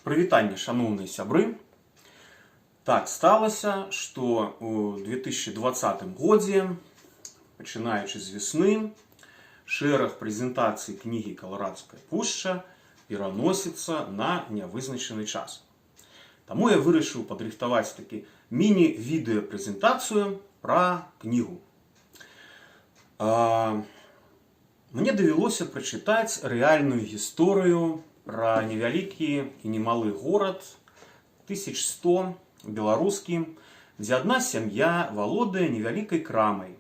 Прывітанне, шановныя сябры. Так сталася, што ў 2020 годзе, пачынаючы з весны, шэраг прэзентацый кнігі «Каларадская пушча» пераносіцца на нявызначаны час. Таму я вырашыў падрыхтаваць такі міні-відэапрэзентацыю пра кнігу. Мне давялося прачытаць рэальную гісторыю пра невялікі і немалы горад, 1100, беларускі, дзе адна сям'я валодае невялікай крамай.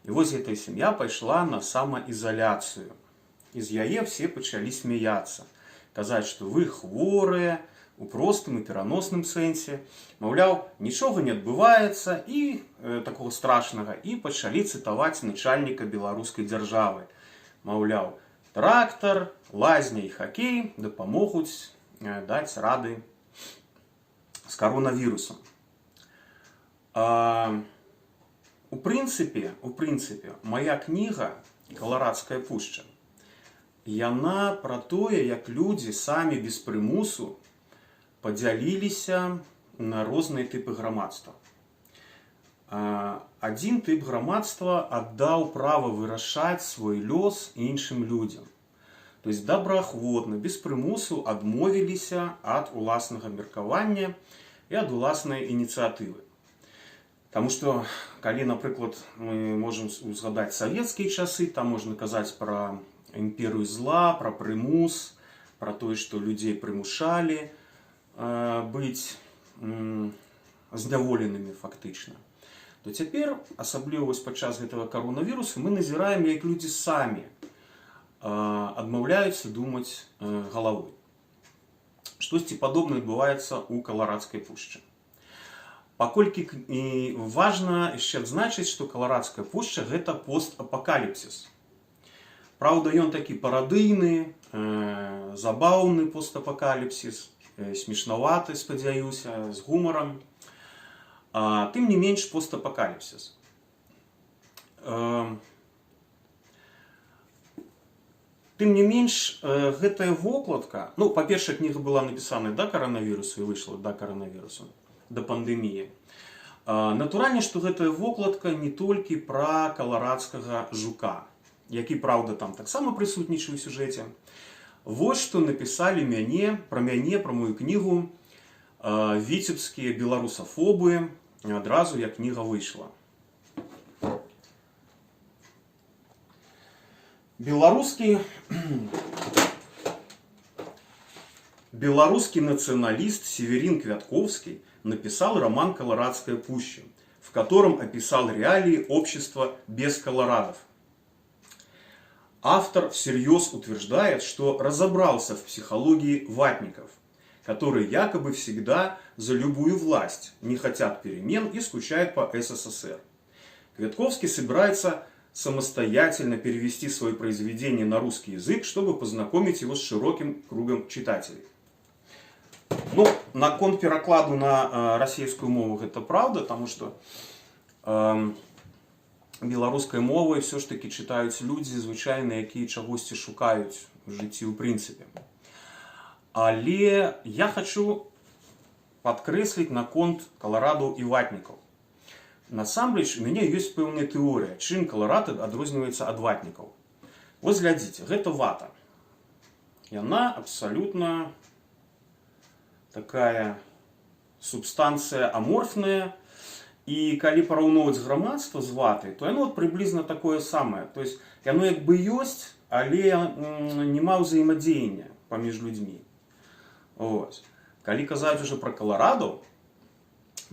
І вось гэтая сям'я пайшла на самаізаляцыю. І з яе все пачалі смяяцца, казаць, што вы хворыя, у простым і пераносным сэнсе, маўляў, нічога не адбываецца і такого страшнага, і пачалі цытаваць начальніка беларускай дзяржавы. Маўляў, трактар, лазня і хакей дапамогуць даць рады з каронавірусам. У прынцыпе, моя кніга «Каларадская пушча» яна пра тое, як людзі самі без прымусу падзяліліся на розныя тыпы грамадства. Адзін тып грамадства аддаў права вырашаць свой лёс іншым людзям. То есть добраахвотна, без прымусу адмовіліся ад уласнага меркавання і ад уласнай ініцыятывы. Таму што, калі, напрыклад, мы можам узгадаць савецкія часы, там можна казаць пра імперыю зла, пра прымус, пра тое, што людзей прымушалі быць зняволенымі фактычна. То цяпер, асабліва падчас гэтага каронавірусу, мы назіраем, як людзі самі адмаўляюцца думаць галавой. Штосьці падобнае адбываецца ў Каларадскай пушчы. Паколькі важна яшчэ адзначыць, што Каларадская пушча – гэта постапакаліпсіс. Праўда, ён такі парадыйны, забаўны постапакаліпсіс, смешнаваты, спадзяюся, з гумарам. Тым не менш постапакаліпсіс. Тым не менш, гэтая вокладка, ну, па-першае, кніга была напісана да каранавірусу і выйшла да каранавірусу, да пандэміі. Натуральна, што гэтая вокладка не толькі пра каларадскага жука, які, праўда, там таксама прысутнічае ў сюжэце. Вось што напісалі пра мяне, пра мою кнігу, віцебскія беларусафобы адразу, як кніга выйшла. Белорусский националист Северин Квятковский написал роман «Каларадская пуща», в котором описал реалии общества без колорадов. Автор всерьез утверждает, что разобрался в психологии ватников, которые якобы всегда за любую власть, не хотят перемен и скучают по СССР. Квятковский собирается самостоятельно перевести свое произведение на русский язык, чтобы познакомить его с широким кругом читателей. Ну, наконт перакладу на расійскую мову гэта праўда, таму што беларускай мовай все ж таки чытаюць людзі звычайна, якія чагосьці шукаюць у жыцці ў прынцыпе. Але я хочу падкрэсліць наконт каларадаў і ватнікаў. Насамрэч, у мяне ёсць пэўная тэорыя, чым каларад адрозніваецца ад ватнікаў. Вось глядзіце, гэта вата. Яна абсалютна такая субстанцыя аморфная, і калі параўноўваць грамадства з ватай, то яно прыблізна такое самае. То есть яно як бы ёсць, але няма ўзаемадзеяння паміж людзьмі. Ось. Калі казаць ужо пра каларадаў,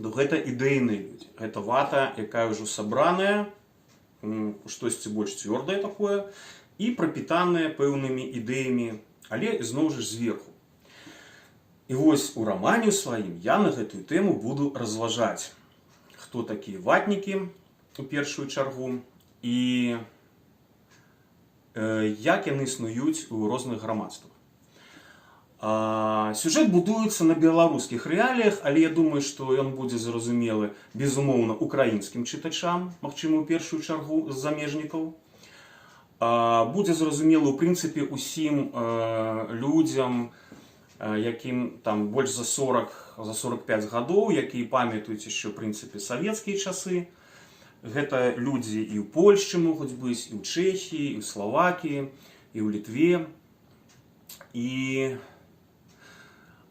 то гэта ідэйныя людзі. Гэта вата, якая ўжо сабраная, штосьці больш цвёрдае такое, і прапітаная пэўнымі ідэямі, але зноў жа зверху. І вось у рамане сваім я на гэтую тэму буду разважаць, хто такія ватнікі у першую чаргу і як яны існуюць у розных грамадствах. Сюжэт будуецца на беларускіх рэаліях, але я думаю, што ён будзе зразумелы, безумоўна, украінскім чытачам, магчыма, у першую чаргу з замежнікаў. Будзе зразумелы, у прынцыпе, усім людзям, якім там больш за 40, за 45 гадоў, якія памятаюць яшчэ, ў прынцыпе, савецкія часы. Гэта людзі і ў Польшчы могуць быць, і ў Чэхіі, і ў Славакіі, і ў Літве.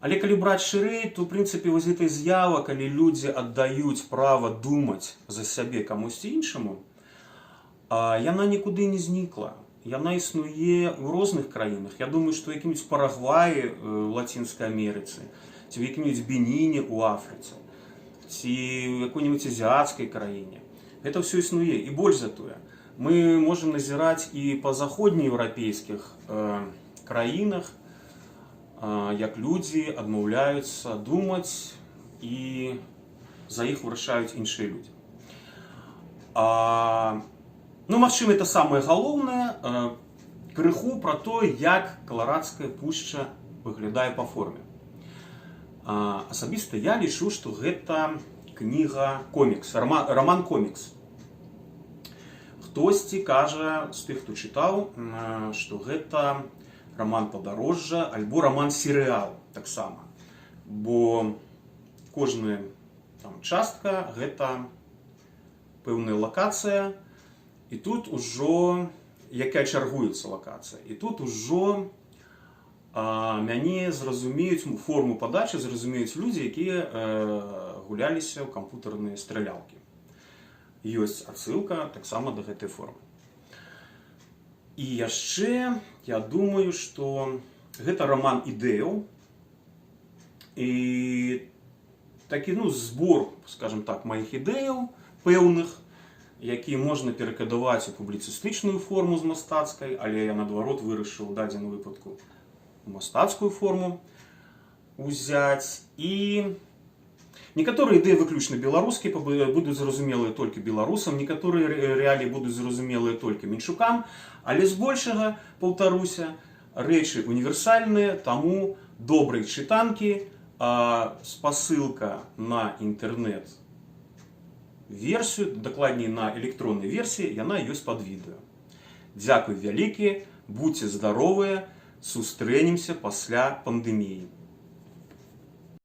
Але калі браць шырэй, то, ў прынцыпе, вось гэта з'ява, калі людзі аддаюць права думаць за сябе камусьці іншаму, яна нікуды не знікла. Яна існуе ў розных краінах. Я думаю, што ў якім-нибудь Парагваі ў Лацінскай Амерыцы, ці ў якім-нибудь Беніне ў Афрыцы, ці ў якой-нибудь азіяцкай краіне. Гэта ўсё існуе. І больш за тое, мы можам назіраць і па заходнееўрапейскіх краінах, як людзі адмаўляюцца думаць і за іх вырашаюць іншыя людзі. Ну, магчыма, это самае галоўнае, крыху пра то, як Каларадская пушча выглядае па форме. Асабіста я лічу, што гэта кніга-комікс, раман-комікс. Хтосьці кажа з тых, хто чытаў, што гэта раман-падарожжа альбо раман-серыял таксама. Бо кожная частка гэта пэўная лакацыя, і тут ужо, якая чаргуецца лакацыя. І тут ужо мяне зразумеюць, форму падачы зразумеюць людзі, якія гуляліся ў кампутарныя стралялкі. Ёсць адсылка таксама да гэтай формы. І яшчэ, я думаю, што гэта раман ідэяў. І такі, збор, скажем так, маіх ідэяў пэўных, які можна перакадаваць у публіцыстычную форму з мастацкай, але я, наадварот, вырашыў у дадзеным выпадку мастацкую форму узяць. І некаторыя ідэі выключна беларускія будуць зразумелыя толькі беларусам, некаторыя рэаліі будуць зразумелыя толькі менчукам, але збольшага, паўтаруся, рэчы універсальныя, таму добрай чытанкі, спасылка на інтэрнэт версію, дакладней на электроннай версіі, яна ёсць пад відэо. Дзякуй вялікі, будьце здаровыя, сустрэнемся пасля пандэміі.